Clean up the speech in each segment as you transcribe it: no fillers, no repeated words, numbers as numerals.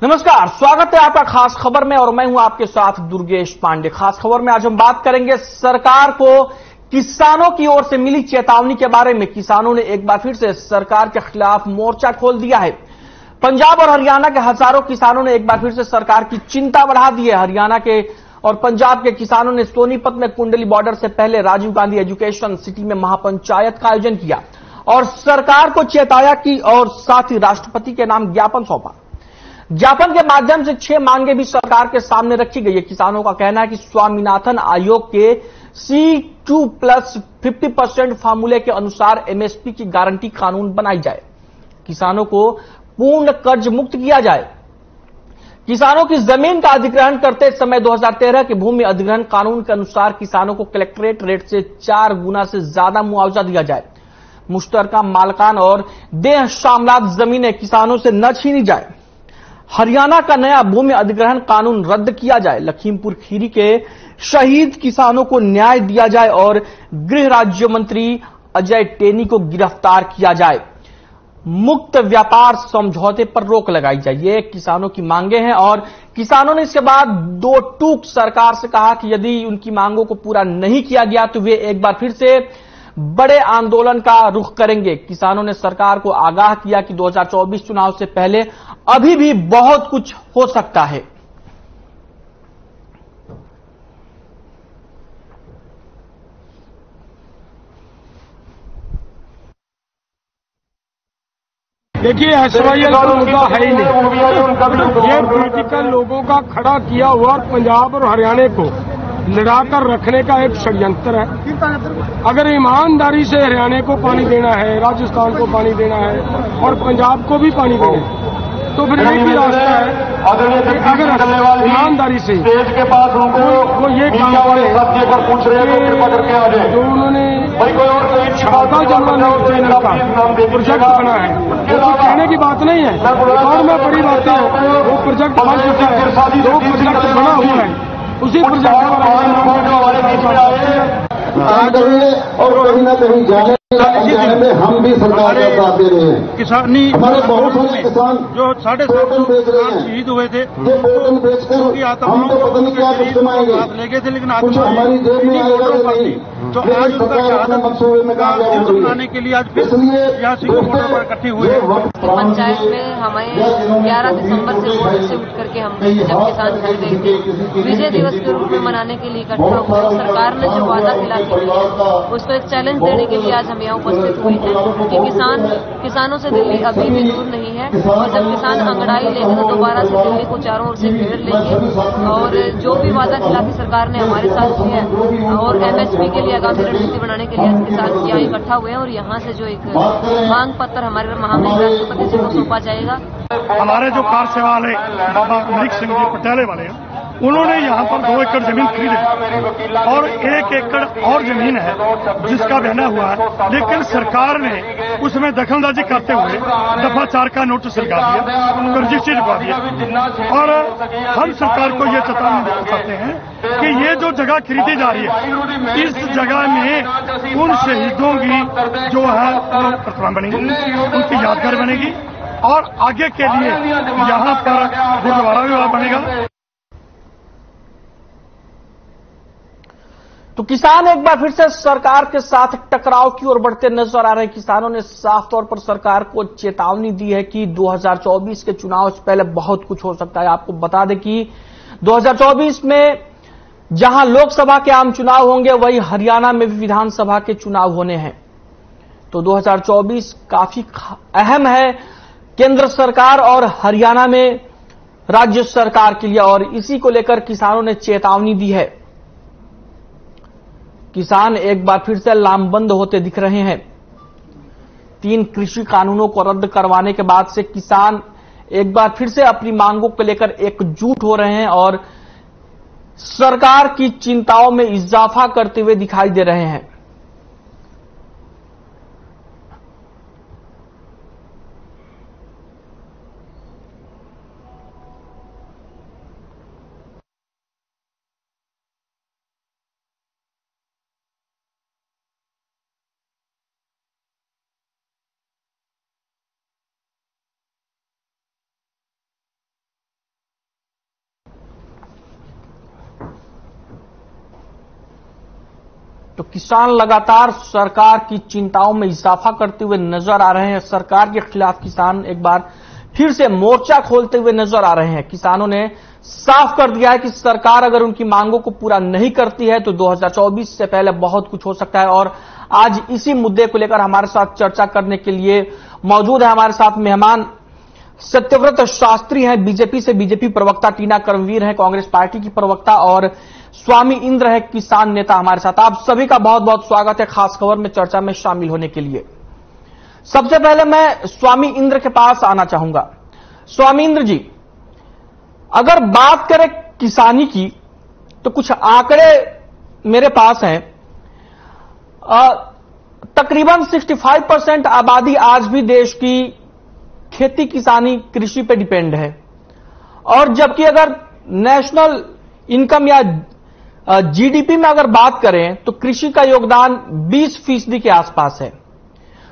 नमस्कार, स्वागत है आपका खास खबर में और मैं हूं आपके साथ दुर्गेश पांडे। खास खबर में आज हम बात करेंगे सरकार को किसानों की ओर से मिली चेतावनी के बारे में। किसानों ने एक बार फिर से सरकार के खिलाफ मोर्चा खोल दिया है। पंजाब और हरियाणा के हजारों किसानों ने एक बार फिर से सरकार की चिंता बढ़ा दी है। हरियाणा के और पंजाब के किसानों ने सोनीपत में कुंडली बॉर्डर से पहले राजीव गांधी एजुकेशन सिटी में महापंचायत का आयोजन किया और सरकार को चेताया कि और साथ ही राष्ट्रपति के नाम ज्ञापन सौंपा। ज्ञापन के माध्यम से 6 मांगे भी सरकार के सामने रखी गई है। किसानों का कहना है कि स्वामीनाथन आयोग के C2+50% फार्मूले के अनुसार एमएसपी की गारंटी कानून बनाई जाए, किसानों को पूर्ण कर्ज मुक्त किया जाए, किसानों की जमीन का अधिग्रहण करते समय 2013 के भूमि अधिग्रहण कानून के अनुसार किसानों को कलेक्ट्रेट रेट से 4 गुना से ज्यादा मुआवजा दिया जाए, मुश्तरका मालकान और देह शामलात जमीनें किसानों से न छीनी जाए, हरियाणा का नया भूमि अधिग्रहण कानून रद्द किया जाए, लखीमपुर खीरी के शहीद किसानों को न्याय दिया जाए और गृह राज्य मंत्री अजय टेनी को गिरफ्तार किया जाए, मुक्त व्यापार समझौते पर रोक लगाई जाए। ये किसानों की मांगे हैं और किसानों ने इसके बाद दो टूक सरकार से कहा कि यदि उनकी मांगों को पूरा नहीं किया गया तो वे एक बार फिर से बड़े आंदोलन का रुख करेंगे। किसानों ने सरकार को आगाह किया कि 2024 चुनाव से पहले अभी भी बहुत कुछ हो सकता है। देखिए, एसवाईएल का मुद्दा है ही नहीं। ये पॉलिटिकल लोगों का खड़ा किया हुआ पंजाब और हरियाणा को लड़ाकर रखने का एक षड्यंत्र है। अगर ईमानदारी से हरियाणा को पानी देना है, राजस्थान को पानी देना है और पंजाब को भी पानी देना है तो फिर एक ही रास्ता है कि अगर ईमानदारी से वो ये काम करे जो उन्होंने शारदा जमुना चैनल का प्रोजेक्ट बना है, वो तो कहने की बात नहीं है और में बड़ी बात है। वो प्रोजेक्ट बन चुका है, जो प्रोजेक्ट बना हुआ है उसी प्रोजेक्ट और कहीं न कहीं जाने में हम भी सरकार का साथ दे रहे हैं। किसानी हमारे बहुत सारे किसान जो 750 किसान शहीद हुए थे, ये टोकन बेचकर हम तो पता नहीं क्या कुछ कमाएंगे, ले गए थे, लेकिन आज कुछ हमारी जेब में आएगा कि नहीं। तो आज उनका शहादत मंसूबे में कामयाब हो बनाने के लिए आज फिर यहाँ सिंगल बॉर्डर पर इकट्ठे हुए हैं। पंचायत में हमें 11 दिसंबर से वोट से उठ करके हम जब किसान घर गए थे, विजय दिवस के रूप में मनाने के लिए इकट्ठा हुए। सरकार ने जो वादा खिलाफी की है उसको एक चैलेंज देने के लिए आज हम यहाँ उपस्थित हुए हैं कि किसानों से दिल्ली अभी भी दूर नहीं है और जब किसान अंगड़ाई लेंगे तो दोबारा से दिल्ली को चारों ओर से घेर लेंगे और जो भी वादा खिलाफी सरकार ने हमारे साथ की है और एमएसपी के लिए आगामी रणनीति बनाने के लिए आज किसान यहाँ इकट्ठा हुए हैं और यहाँ से जो एक मांग पत्र हमारे महामहिम राष्ट्रपति जी को सौंपा जाएगा। हमारे जो कार सेवा वाले बाबा अमरीक सिंह जी पटियाले वाले हैं, उन्होंने यहाँ पर 2 एकड़ जमीन खरीदी और 1 एकड़ और जमीन है जिसका बहना हुआ है, लेकिन सरकार ने उसमें दखलंदाजी करते हुए दफा 4 का नोटिस लगा दिया, रजिस्ट्री लगा दिया। और हम सरकार को ये चेतावनी देना चाहते हैं कि ये जो जगह खरीदी जा रही है, इस जगह में उन शहीदों की जो है प्रतिमा बनेगी, उनकी यादगार बनेगी और आगे के लिए यहाँ पर गुरुद्वारा भी बनेगा। तो किसान एक बार फिर से सरकार के साथ टकराव की ओर बढ़ते नजर आ रहे हैं। किसानों ने साफ तौर पर सरकार को चेतावनी दी है कि 2024 के चुनाव से पहले बहुत कुछ हो सकता है। आपको बता दें कि 2024 में जहां लोकसभा के आम चुनाव होंगे वही हरियाणा में भी विधानसभा के चुनाव होने हैं। तो 2024 काफी अहम है केंद्र सरकार और हरियाणा में राज्य सरकार के लिए और इसी को लेकर किसानों ने चेतावनी दी है। किसान एक बार फिर से लामबंद होते दिख रहे हैं। 3 कृषि कानूनों को रद्द करवाने के बाद से किसान एक बार फिर से अपनी मांगों को लेकर एकजुट हो रहे हैं और सरकार की चिंताओं में इजाफा करते हुए दिखाई दे रहे हैं। तो किसान लगातार सरकार की चिंताओं में इजाफा करते हुए नजर आ रहे हैं। सरकार के खिलाफ किसान एक बार फिर से मोर्चा खोलते हुए नजर आ रहे हैं। किसानों ने साफ कर दिया है कि सरकार अगर उनकी मांगों को पूरा नहीं करती है तो 2024 से पहले बहुत कुछ हो सकता है। और आज इसी मुद्दे को लेकर हमारे साथ चर्चा करने के लिए मौजूद है हमारे साथ मेहमान सत्यव्रत शास्त्री हैं, बीजेपी से बीजेपी प्रवक्ता, टीना कर्मवीर हैं, कांग्रेस पार्टी की प्रवक्ता, और स्वामी इंद्र है, किसान नेता हमारे साथ। आप सभी का बहुत बहुत स्वागत है खास खबर में चर्चा में शामिल होने के लिए। सबसे पहले मैं स्वामी इंद्र के पास आना चाहूंगा। स्वामी इंद्र जी, अगर बात करें किसानी की तो कुछ आंकड़े मेरे पास हैं। तकरीबन 65% आबादी आज भी देश की खेती किसानी कृषि पे डिपेंड है, और जबकि अगर नेशनल इनकम या जीडीपी में अगर बात करें तो कृषि का योगदान 20% के आसपास है।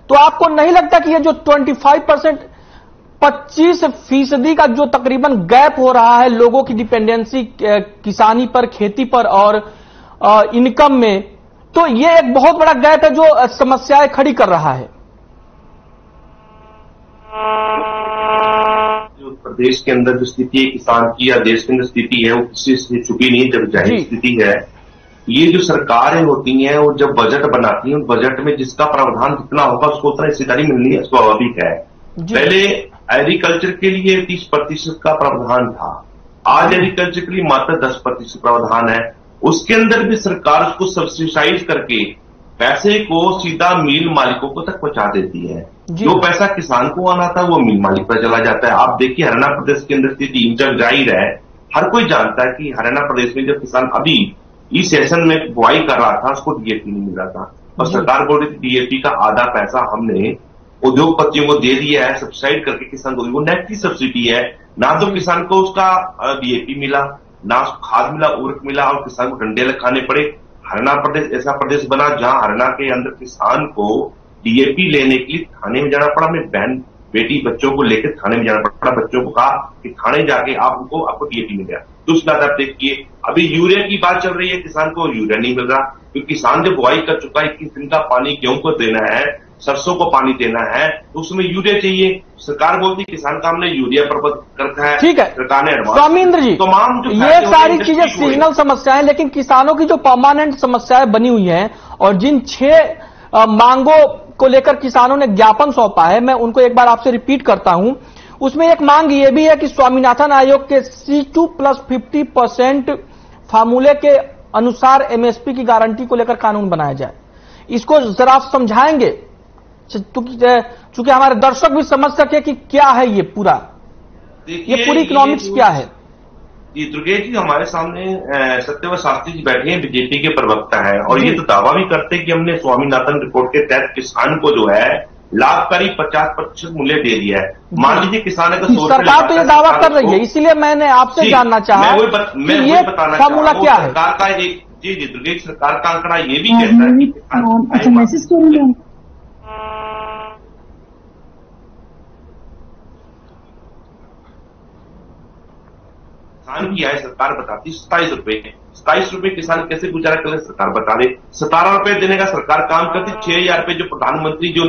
तो आपको नहीं लगता कि ये जो 25% का जो तकरीबन गैप हो रहा है लोगों की डिपेंडेंसी किसानी पर, खेती पर और इनकम में, तो ये एक बहुत बड़ा गैप है जो समस्याएं खड़ी कर रहा है? जो प्रदेश के अंदर जो स्थिति है किसान की या देश के अंदर स्थिति है वो किसी से छुपी नहीं, जब जाहिर स्थिति है। ये जो सरकारें होती हैं वो जब बजट बनाती हैं, उस बजट में जिसका प्रावधान जितना होगा उसको उतना हिस्सेदारी मिलनी है, स्वाभाविक है। पहले एग्रीकल्चर के लिए 30% का प्रावधान था, आज एग्रीकल्चर के लिए मात्र 10% प्रावधान है। उसके अंदर भी सरकार उसको सब्सिडाइज करके पैसे को सीधा मिल मालिकों को तक पहुंचा देती है। जो पैसा किसान को आना था वो मिल मालिक पर चला जाता है। आप देखिए हरियाणा प्रदेश के अंदर स्थिति जब जाहिर है, हर कोई जानता है कि हरियाणा प्रदेश में जब किसान अभी इस सेशन में बुआई कर रहा था उसको डीएपी नहीं मिल रहा था, और सरकार बोल रही थी डीएपी का आधा पैसा हमने उद्योगपतियों को दे दिया है सब्सिडाइज करके किसान को। वो नेट की सब्सिडी है, ना तो किसान को उसका डीएपी मिला, ना खाद मिला, उर्वरक मिला, और किसान को डंडे खाने पड़े। हरियाणा प्रदेश ऐसा प्रदेश बना जहां हरियाणा के अंदर किसान को डीएपी लेने के लिए थाने में जाना पड़ा। मैं बहन बेटी बच्चों को लेकर थाने में जाना पड़ा, बच्चों को कहा कि थाने जाके आपको डीएपी मिल गया। दूसरा आप देखिए अभी यूरिया की बात चल रही है, किसान को यूरिया नहीं मिल रहा, क्योंकि किसान जब बुआई कर चुका है 21 दिन का पानी गेहूं को देना है, सरसों को पानी देना है, तो उसमें यूरिया चाहिए। सरकार बोलती किसान का हमने यूरिया प्रबंध करता है, ठीक है। सरकार ने स्वामी इंद्र जी, तमाम जो ये सारी चीजें सीजनल समस्याएं, लेकिन किसानों की जो परमानेंट समस्याएं बनी हुई हैं और जिन 6 मांगों को लेकर किसानों ने ज्ञापन सौंपा है, मैं उनको एक बार आपसे रिपीट करता हूं। उसमें एक मांग ये भी है कि स्वामीनाथन आयोग के C2 + 50% फार्मूले के अनुसार एमएसपी की गारंटी को लेकर कानून बनाया जाए। इसको जरा आप समझाएंगे चूंकि हमारे दर्शक भी समझ सके कि क्या है ये पूरा, ये पूरी इकोनॉमिक्स क्या है। जी दुर्गेश जी, हमारे सामने सत्यव्रत शास्त्री जी बैठे हैं, बीजेपी के प्रवक्ता है, और ये तो दावा भी करते हैं कि हमने स्वामीनाथन रिपोर्ट के तहत किसान को जो है लाभकारी 50% मूल्य दे दिया है। मान लीजिए किसान अगर सरकार तो ये दावा कर रही है, इसीलिए मैंने आपसे जानना चाहा कि ये फार्मूला क्या है। सरकार का एक जी दुर्गेश, सरकार का आंकड़ा ये भी कहता है कि किसान की आय सरकार बताती 27 रुपए। 27 रुपए किसान कैसे गुजारा करे सरकार बता दे। 17 रुपए देने का सरकार काम करती, 6,000 रुपए जो प्रधानमंत्री जो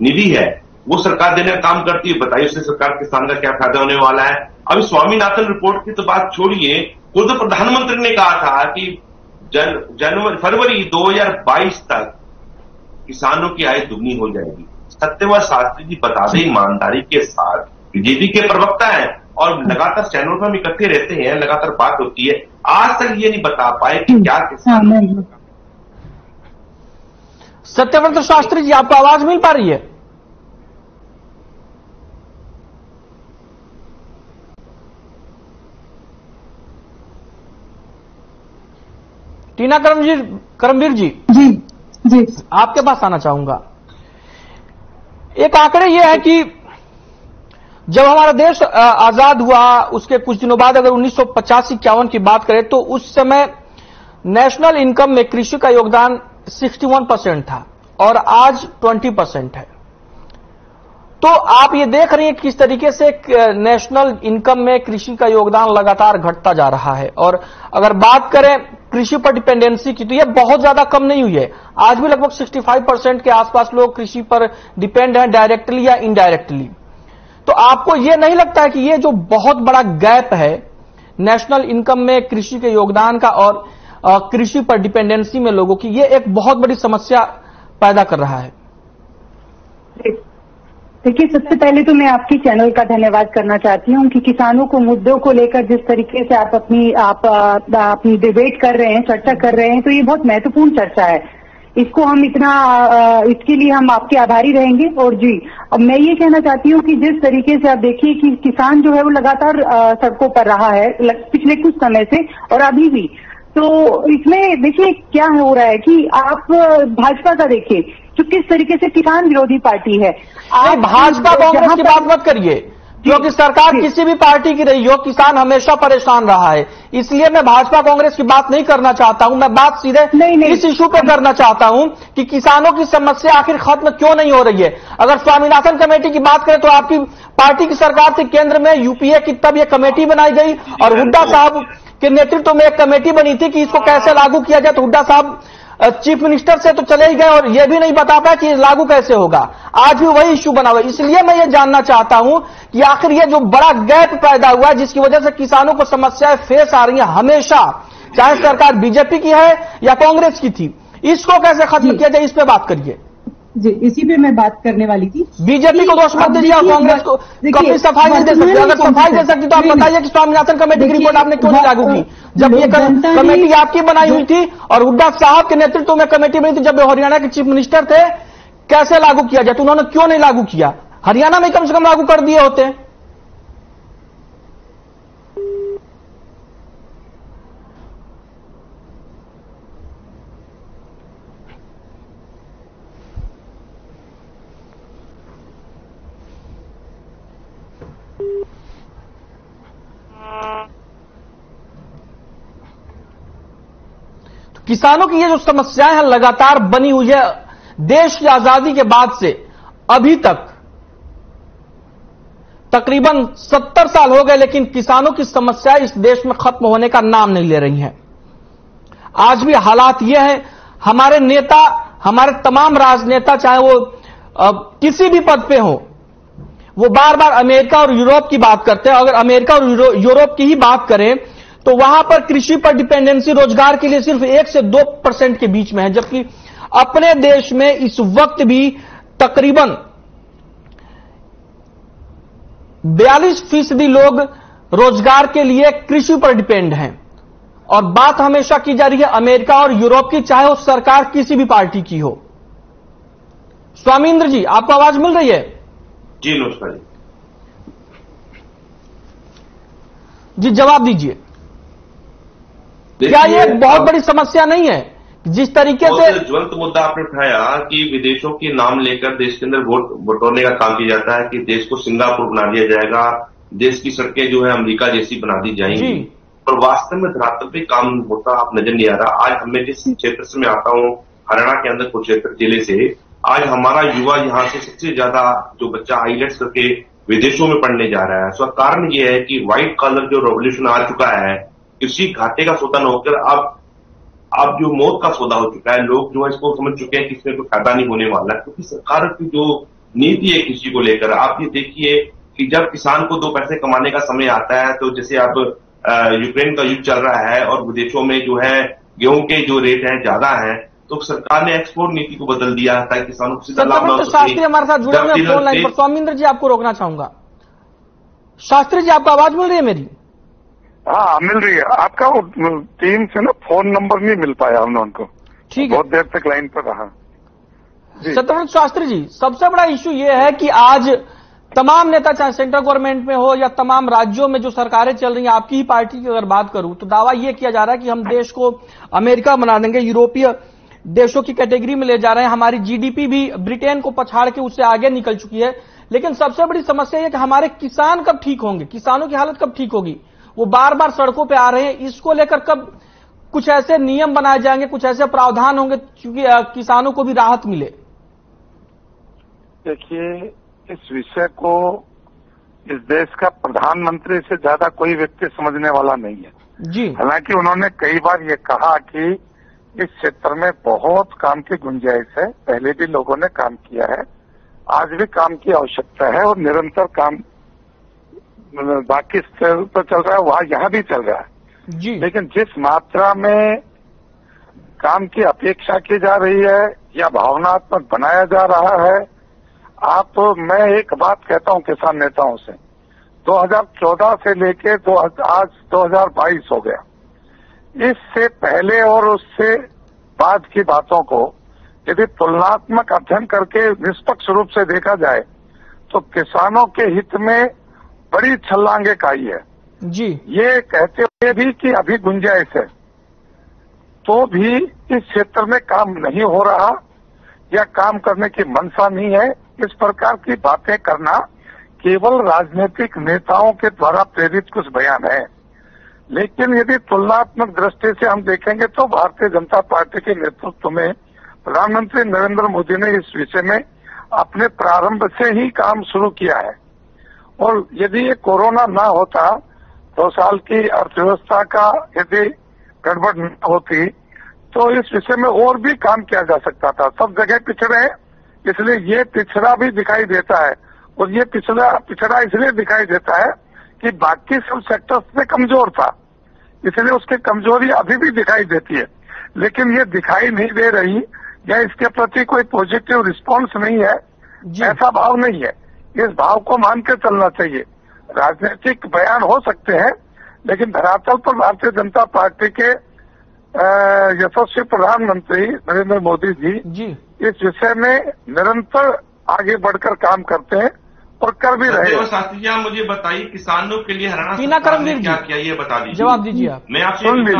निधि है वो सरकार देने का काम करती है। बताइए उससे सरकार किसान का क्या फायदा होने वाला है। अभी स्वामीनाथन रिपोर्ट की तो बात छोड़िए, खुद प्रधानमंत्री ने कहा था कि फरवरी 2022 तक किसानों की आय दुगनी हो जाएगी। सत्यव्रत शास्त्री जी बता दें ईमानदारी के साथ, बीजेपी के प्रवक्ता है और लगातार चैनल पर हम इकट्ठे रहते हैं, लगातार बात होती है, आज तक ये नहीं बता पाए कि क्या किसान। सत्यव्रत शास्त्री जी, आपको आवाज मिल पा रही है? टीना कर्मवीर जी, जी आपके पास आना चाहूंगा। एक आंकड़े ये है कि जब हमारा देश आजाद हुआ उसके कुछ दिनों बाद अगर 1950-51 की बात करें तो उस समय नेशनल इनकम में कृषि का योगदान 61% था और आज 20% है। तो आप ये देख रही हैं किस तरीके से नेशनल इनकम में कृषि का योगदान लगातार घटता जा रहा है। और अगर बात करें कृषि पर डिपेंडेंसी की, तो ये बहुत ज्यादा कम नहीं हुई है। आज भी लगभग 65% के आसपास लोग कृषि पर डिपेंड हैं, डायरेक्टली या इनडायरेक्टली। तो आपको ये नहीं लगता है कि ये जो बहुत बड़ा गैप है नेशनल इनकम में कृषि के योगदान का और कृषि पर डिपेंडेंसी में लोगों की, ये एक बहुत बड़ी समस्या पैदा कर रहा है? देखिए, सबसे पहले तो मैं आपकी चैनल का धन्यवाद करना चाहती हूँ कि किसानों को मुद्दों को लेकर जिस तरीके से आप अपनी डिबेट कर रहे हैं, चर्चा कर रहे हैं, तो ये बहुत महत्वपूर्ण चर्चा है। इसको हम इसके लिए हम आपके आभारी रहेंगे। और जी, अब मैं ये कहना चाहती हूँ कि जिस तरीके से आप देखिए कि किसान जो है वो लगातार सड़कों पर रहा है पिछले कुछ समय से और अभी भी, तो इसमें देखिए क्या हो रहा है कि आप भाजपा का देखिए जो किस तरीके से किसान विरोधी पार्टी है। आप भाजपा कांग्रेस की बात मत करिए, क्योंकि सरकार किसी भी पार्टी की रही हो, किसान हमेशा परेशान रहा है। इसलिए मैं भाजपा कांग्रेस की बात नहीं करना चाहता हूं। मैं बात सीधे इस इशू पे करना चाहता हूं कि किसानों की समस्या आखिर खत्म क्यों नहीं हो रही है। अगर स्वामीनाथन कमेटी की बात करें तो आपकी पार्टी की सरकार थी केंद्र में, यूपीए की, तब यह कमेटी बनाई गई और हुड्डा साहब के नेतृत्व में एक कमेटी बनी थी कि इसको कैसे लागू किया जाए। तो हुड्डा साहब चीफ मिनिस्टर से तो चले ही गए और यह भी नहीं बता पाया कि लागू कैसे होगा। आज भी वही इश्यू बना हुआ है। इसलिए मैं ये जानना चाहता हूं कि आखिर ये जो बड़ा गैप पैदा हुआ है जिसकी वजह से किसानों को समस्याएं फेस आ रही हैं हमेशा, चाहे सरकार बीजेपी की है या कांग्रेस की थी, इसको कैसे खत्म किया जाए, इस पे बात करिए। जी, इसी पे मैं बात करने वाली थी। बीजेपी को दोष मत दीजिए और कांग्रेस को कभी सफाई नहीं दे सकती। अगर सफाई दे सकती तो आप बताइए कि स्वामीनाथन कमेटी की रिपोर्ट आपने क्यों नहीं लागू की, जब ये कमेटी आपकी बनाई हुई थी और हुड्डा साहब के नेतृत्व में कमेटी बनी थी, जब वे हरियाणा के चीफ मिनिस्टर थे। कैसे लागू किया जाए, तो उन्होंने क्यों नहीं लागू किया? हरियाणा में कम से कम लागू कर दिए होते। किसानों की ये जो समस्याएं हैं लगातार बनी हुई है देश की आजादी के बाद से अभी तक, तकरीबन 70 साल हो गए, लेकिन किसानों की समस्याएं इस देश में खत्म होने का नाम नहीं ले रही हैं। आज भी हालात ये है, हमारे नेता, हमारे तमाम राजनेता, चाहे वो किसी भी पद पे हो, वो बार बार अमेरिका और यूरोप की बात करते हैं। अगर अमेरिका और यूरोप की ही बात करें तो वहां पर कृषि पर डिपेंडेंसी रोजगार के लिए सिर्फ 1 से 2% के बीच में है, जबकि अपने देश में इस वक्त भी तकरीबन 42% लोग रोजगार के लिए कृषि पर डिपेंड हैं। और बात हमेशा की जा रही है अमेरिका और यूरोप की, चाहे वो सरकार किसी भी पार्टी की हो। स्वामींद्र जी, आपको आवाज मिल रही है? जी नमस्कार जी, जवाब दीजिए। क्या ये बहुत बड़ी समस्या नहीं है जिस तरीके से ज्वलंत मुद्दा आपने उठाया कि विदेशों के नाम लेकर देश के अंदर वोट बटोरने का काम किया जाता है कि देश को सिंगापुर बना दिया जाएगा, देश की सड़कें जो है अमेरिका जैसी बना दी जाएंगी, और वास्तव में धरातल पे काम होता आप नजर नहीं आ रहा। आज मैं जिस क्षेत्र से मैं आता हूँ, हरियाणा के अंदर कुरुक्षेत्र जिले से, आज हमारा युवा यहाँ से सबसे ज्यादा जो बच्चा आईलेट्स करके विदेशों में पढ़ने जा रहा है। सो कारण यह है कि व्हाइट कॉलर जो रेवोल्यूशन आ चुका है, कृषि घाटे का सौदा न होकर अब जो मौत का सौदा हो चुका है। लोग जो है इसको समझ चुके हैं कि इसमें कोई फायदा नहीं होने वाला, क्योंकि सरकार की जो नीति है कृषि को लेकर, आप ये देखिए कि जब किसान को 2 पैसे कमाने का समय आता है, तो जैसे अब यूक्रेन का युद्ध चल रहा है और विदेशों में जो है गेहूं के जो रेट है ज्यादा है, तो सरकार ने एक्सपोर्ट नीति को बदल दिया ताकि किसानों को सीधा लाभ हो सके। शास्त्री हमारे साथ जुड़े हुए फोन लाइन पर। स्वामींद्र जी, आपको रोकना चाहूंगा। शास्त्री जी, आपको आवाज मिल रही है मेरी? हाँ, मिल रही है। आपका वो टीम से ना फोन नंबर नहीं मिल पाया हमने उनको, ठीक है, बहुत देर तक लाइन पर रहा। सत्यव्रत शास्त्री जी, सबसे बड़ा इश्यू ये है कि आज तमाम नेता, चाहे सेंट्रल गवर्नमेंट में हो या तमाम राज्यों में जो सरकारें चल रही हैं, आपकी ही पार्टी की अगर बात करूं तो दावा यह किया जा रहा है कि हम देश को अमेरिका बना देंगे, यूरोपीय देशों की कैटेगरी में ले जा रहे हैं। हमारी जीडीपी भी ब्रिटेन को पछाड़ के उससे आगे निकल चुकी है। लेकिन सबसे बड़ी समस्या यह कि हमारे किसान कब ठीक होंगे, किसानों की हालत कब ठीक होगी? वो बार बार सड़कों पे आ रहे हैं। इसको लेकर कब कुछ ऐसे नियम बनाए जाएंगे, कुछ ऐसे प्रावधान होंगे क्योंकि किसानों को भी राहत मिले? देखिए, इस विषय को इस देश का प्रधानमंत्री से ज्यादा कोई व्यक्ति समझने वाला नहीं है जी। हालांकि उन्होंने कई बार ये कहा कि इस क्षेत्र में बहुत काम की गुंजाइश है, पहले भी लोगों ने काम किया है, आज भी काम की आवश्यकता है और निरंतर काम बाकी स्तर पर चल रहा है, वहां यहाँ भी चल रहा है जी। लेकिन जिस मात्रा में काम की अपेक्षा की जा रही है या भावनात्मक बनाया जा रहा है, मैं एक बात कहता हूं किसान नेताओं से, 2014 से लेके आज 2022 हो गया, इससे पहले और उससे बाद की बातों को यदि तुलनात्मक अध्ययन करके निष्पक्ष रूप से देखा जाए तो किसानों के हित में बड़ी छलांगे खाई है जी। ये कहते हुए भी कि अभी गुंजाइश है, तो भी इस क्षेत्र में काम नहीं हो रहा या काम करने की मंशा नहीं है, इस प्रकार की बातें करना केवल राजनीतिक नेताओं के द्वारा प्रेरित कुछ बयान है। लेकिन यदि तुलनात्मक दृष्टि से हम देखेंगे तो भारतीय जनता पार्टी के नेतृत्व में प्रधानमंत्री नरेंद्र मोदी ने इस विषय में अपने प्रारंभ से ही काम शुरू किया है और यदि ये कोरोना ना होता, 2 साल की अर्थव्यवस्था का यदि गड़बड़ न होती तो इस विषय में और भी काम किया जा सकता था। सब जगह पिछड़े हैं, इसलिए ये पिछड़ा भी दिखाई देता है और ये पिछड़ा इसलिए दिखाई देता है कि बाकी सब सेक्टर्स में कमजोर था, इसलिए उसकी कमजोरी अभी भी दिखाई देती है, लेकिन ये दिखाई नहीं दे रही या इसके प्रति कोई पॉजिटिव रिस्पांस नहीं है, ऐसा भाव नहीं है। इस भाव को मान के चलना चाहिए। राजनीतिक बयान हो सकते हैं लेकिन धरातल पर भारतीय जनता पार्टी के यशस्वी प्रधानमंत्री नरेंद्र मोदी जी इस विषय में निरंतर आगे बढ़कर काम करते हैं और कर भी रहे हैं। शास्त्री जी, आप मुझे बताइए किसानों के लिए हरियाणा टीना सरकार ने करमवीर क्या किया, ये बता दीजिए। जवाब दीजिए आप। मैं आपसे सुन लीजिए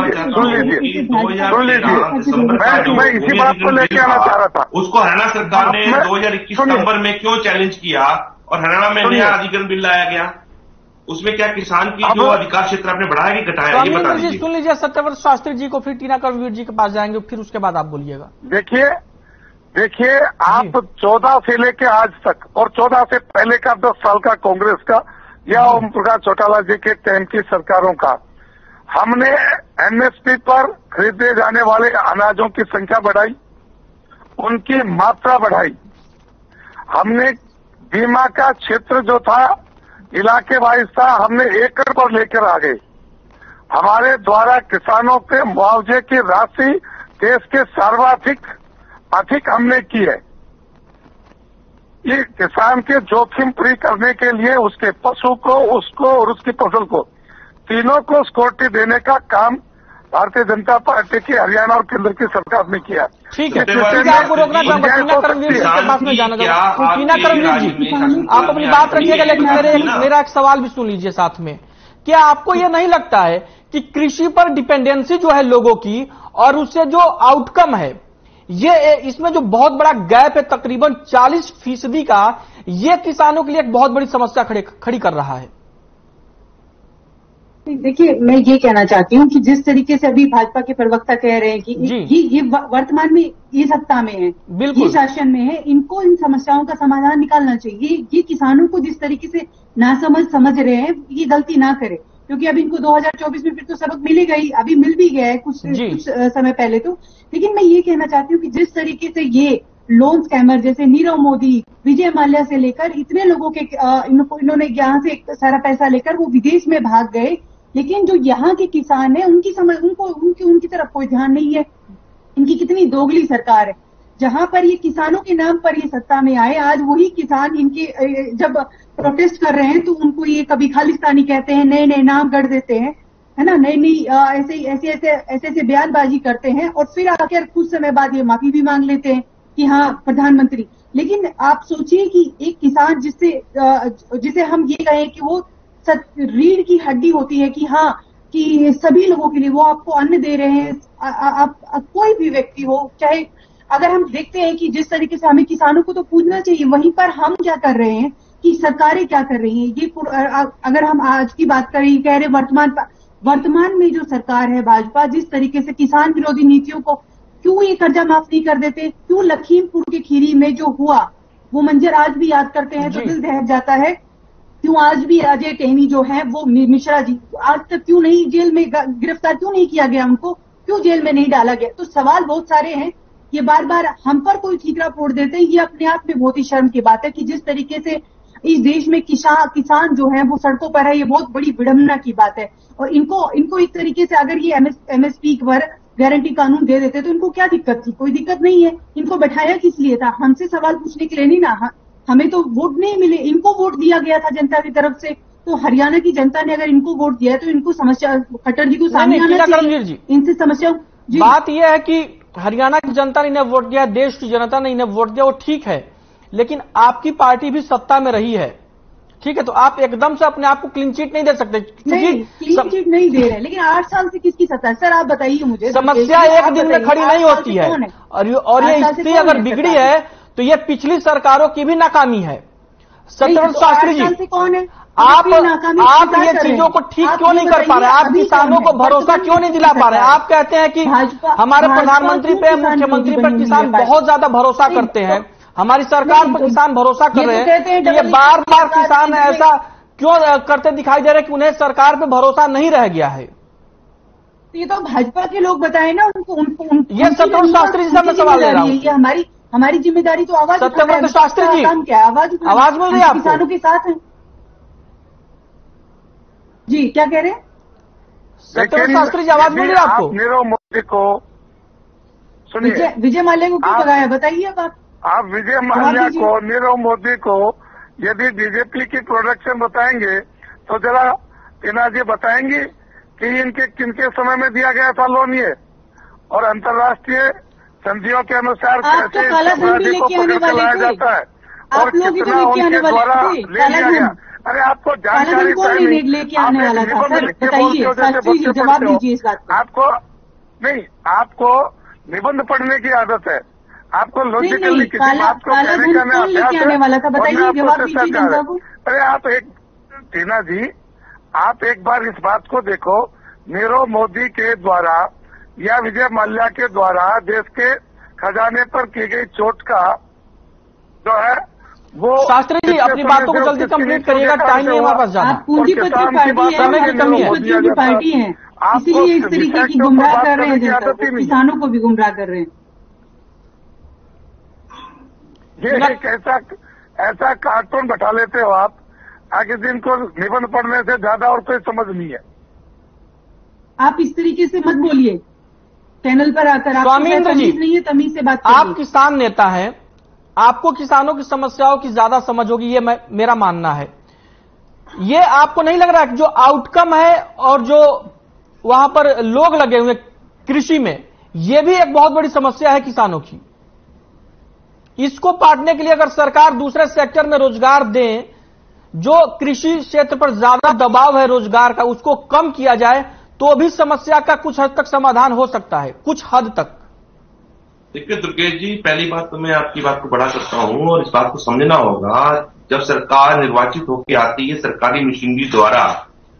मैं इसी बात को लेके आना चाह रहा था। उसको हरियाणा सरकार ने 2021 सितंबर में क्यों चैलेंज किया और हरियाणा में नया अधिग्रहण बिल लाया गया, उसमें क्या किसान की जो अधिकार क्षेत्र आपने बढ़ाया कि घटाया, ये बता दीजिए। सुन लीजिए सत्यव्रत शास्त्री जी को, फिर टीना करमवीर जी के पास जाएंगे, फिर उसके बाद आप बोलिएगा। देखिए आप 14 से लेके आज तक और 14 से पहले का 10 साल का कांग्रेस का या ओम प्रकाश चौटाला जी के टाइम की सरकारों का, हमने एमएसपी पर खरीदे जाने वाले अनाजों की संख्या बढ़ाई, उनकी मात्रा बढ़ाई, हमने बीमा का क्षेत्र जो था इलाके वाइज था, हमने एकड़ पर लेकर आ गए। हमारे द्वारा किसानों के मुआवजे की राशि देश के सर्वाधिक अधिक हमने की है। ये किसान के जोखिम फ्री करने के लिए उसके पशु को, उसको और उसकी फसल को, तीनों को सिक्योरिटी देने का काम भारतीय जनता पार्टी की हरियाणा और केंद्र की सरकार ने किया। ठीक है, आपको रोकना चाहूंगा। टीना करमवीर जी के पास में जाना चाहूंगा। टीना करमवीर जी, आप अपनी बात रखिएगा, लेकिन मेरा एक सवाल भी सुन लीजिए साथ में। क्या आपको ये नहीं लगता है कि कृषि पर डिपेंडेंसी जो है लोगों की और उससे जो आउटकम है, ये इसमें जो बहुत बड़ा गैप है तकरीबन 40% का, ये किसानों के लिए एक बहुत बड़ी समस्या खड़ी कर रहा है? देखिए, मैं ये कहना चाहती हूँ कि जिस तरीके से अभी भाजपा के प्रवक्ता कह रहे हैं कि ये वर्तमान में ये सत्ता में है, ये शासन में है, इनको इन समस्याओं का समाधान निकालना चाहिए। ये किसानों को जिस तरीके से नासमझ समझ रहे हैं, ये गलती ना करे, क्योंकि अब इनको 2024 में फिर तो सबक मिलेगा ही, अभी मिल भी गया है कुछ समय पहले तो। लेकिन मैं ये कहना चाहती हूँ कि जिस तरीके से ये लोन स्कैमर जैसे नीरव मोदी, विजय माल्या से लेकर इतने लोगों के इन्होंने यहाँ से सारा पैसा लेकर वो विदेश में भाग गए, लेकिन जो यहाँ के किसान है उनकी समझ उनकी तरफ कोई ध्यान नहीं है। इनकी कितनी दोगली सरकार है, जहां पर ये किसानों के नाम पर ये सत्ता में आए, आज वही किसान इनके जब प्रोटेस्ट कर रहे हैं तो उनको ये कभी खालिस्तानी कहते हैं, नए नए नाम गढ़ देते हैं, है ना, नई नई ऐसे बयानबाजी करते हैं और फिर आकर कुछ समय बाद ये माफी भी मांग लेते हैं कि हाँ प्रधानमंत्री। लेकिन आप सोचिए कि एक किसान जिसे हम ये कहें कि वो रीढ़ की हड्डी होती है कि हाँ कि सभी लोगों के लिए वो आपको अन्न दे रहे हैं, आप कोई भी व्यक्ति हो, चाहे अगर हम देखते हैं कि जिस तरीके से हमें किसानों को तो पूछना चाहिए, वहीं पर हम क्या कर रहे हैं कि सरकारें क्या कर रही हैं। ये अगर हम आज की बात करें, कह रहे वर्तमान में जो सरकार है भाजपा, जिस तरीके से किसान विरोधी नीतियों को, क्यों ये कर्जा माफ नहीं कर देते, क्यों लखीमपुर के खीरी में जो हुआ वो मंजर आज भी याद करते हैं तो दिल दहक जाता है। क्यों आज भी अजय टेहनी जो है वो मिश्रा जी आज तक क्यों नहीं जेल में गिरफ्तार क्यों नहीं किया गया, उनको क्यों जेल में नहीं डाला गया? तो सवाल बहुत सारे हैं। ये बार बार हम पर कोई ठीकरा फोड़ देते हैं, ये अपने आप में बहुत ही शर्म की बात है कि जिस तरीके से इस देश में किसान जो है वो सड़कों पर है, ये बहुत बड़ी विडंबना की बात है। और इनको एक तरीके से अगर ये एमएसपी पर गारंटी कानून दे देते तो इनको क्या दिक्कत थी? कोई दिक्कत नहीं है। इनको बैठाया किस लिए था? हमसे सवाल पूछने के लिए नहीं ना। हमें तो वोट नहीं मिले, इनको वोट दिया गया था जनता की तरफ से। तो हरियाणा की जनता ने अगर इनको वोट दिया है तो इनको समस्या खट्टर जी को सामने आना चाहिए इनसे समस्या। बात यह है कि हरियाणा की जनता ने इन्हें वोट दिया, देश की जनता ने इन्हें वोट दिया, वो ठीक है, लेकिन आपकी पार्टी भी सत्ता में रही है, ठीक है, तो आप एकदम से अपने आप को क्लीन चिट नहीं दे सकते। नहीं, क्लीन चिट नहीं दे रहे, लेकिन 8 साल से किसकी सत्ता है? सर आप बताइए मुझे। समस्या एक दिन में खड़ी नहीं होती है, और ये स्थिति अगर बिगड़ी है तो ये पिछली सरकारों की भी नाकामी है। सत्यव्रत शास्त्री जी, कौन है? आप ये चीजों को ठीक क्यों नहीं कर पा रहे? आप किसानों को भरोसा क्यों नहीं दिला पा रहे? आप कहते हैं कि हमारे प्रधानमंत्री पे, मुख्यमंत्री पर किसान बहुत ज्यादा भरोसा करते हैं, हमारी सरकार पर किसान भरोसा कर रहे हैं, तो ये बार बार किसान ऐसा क्यों करते दिखाई दे रहे हैं कि उन्हें सरकार पे भरोसा नहीं रह गया है? ये तो भाजपा के लोग बताए ना उनको। ये सत्यव्रत शास्त्री जी से मैं सवाल ले रहा हूँ। ये हमारी जिम्मेदारी तो आवाज। सत्यव्रत शास्त्री जी, क्या आवाज मिल रही है आपको? किसानों के साथ है जी। क्या कह रहे हैं सत्यव्रत शास्त्री जी? आवाज मिल रही है आपको? नीरव मोदी को सुनिए, विजय माल्या को क्यों लगाया बताइए आप विजय माल्या को, नीरव मोदी को यदि बीजेपी की प्रोडक्शन बताएंगे तो जरा टीना जी बताएंगी कि इनके किनके समय में दिया गया था लोन ये, और अंतर्राष्ट्रीय संधियों के अनुसार कैसे अपराधी को पकड़ लाया जाता है और कितना उनके द्वारा ले लिया गया। अरे आपको जानकारी लेके आने वाला था सर, बताइए शास्त्री जी, जवाब दीजिए इस बात को। आपको निबंध पढ़ने की आदत है, आपको लॉजिकली किसी बात को कहने का अभ्यास है, बताइए जवाब दीजिए जनता को। अरे आप टीना जी, आप एक बार इस बात को देखो, नीरव मोदी के द्वारा या विजय माल्या के द्वारा देश के खजाने पर की गई चोट का जो है वो। शास्त्री जी अपनी बातों को जल्दी कंप्लीट करिएगा, टाइम नहीं हमारे पास ज्यादा। आप पूंजीपति पार्टी है, पूंजीपतियों की पार्टी है, इसीलिए इस तरीके की गुमराह कर रहे हैं जनता को, किसानों को भी गुमराह कर रहे हैं। ये एक ऐसा कार्टून बैठा लेते हो आप, आगे दिन को निबंध पढ़ने से ज्यादा और कोई समझ नहीं है। आप इस तरीके से मत बोलिए चैनल पर आकर। स्वामीन्द्र जी, नहीं है, तमीज से बात करिए। आप किसान नेता हैं, आपको किसानों की समस्याओं की ज्यादा समझ होगी, ये मेरा मानना है। ये आपको नहीं लग रहा कि जो आउटकम है और जो वहां पर लोग लगे हुए कृषि में, ये भी एक बहुत बड़ी समस्या है किसानों की। इसको पाटने के लिए अगर सरकार दूसरे सेक्टर में रोजगार दे, जो कृषि क्षेत्र पर ज्यादा दबाव है रोजगार का, उसको कम किया जाए तो भी समस्या का कुछ हद तक समाधान हो सकता है, कुछ हद तक। देखिए दुर्गेश जी, पहली बात तो मैं आपकी बात को बड़ा करता हूं और इस बात को समझना होगा, जब सरकार निर्वाचित होकर आती है सरकारी मशीनरी द्वारा,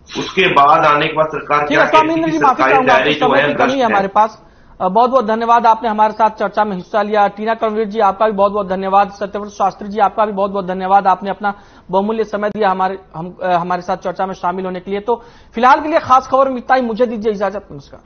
उसके बाद आने के बाद सरकार क्या कहती है, सरकारी दायरे जो है कमी है हमारे पास। बहुत बहुत धन्यवाद, आपने हमारे साथ चर्चा में हिस्सा लिया। टीना कर्मवीर जी आपका भी बहुत बहुत धन्यवाद। सत्यव्रत शास्त्री जी आपका भी बहुत बहुत धन्यवाद, आपने अपना बहुमूल्य समय दिया हमारे साथ चर्चा में शामिल होने के लिए। तो फिलहाल के लिए खास खबर में इतना ही, मुझे दीजिए इजाजत, नमस्कार।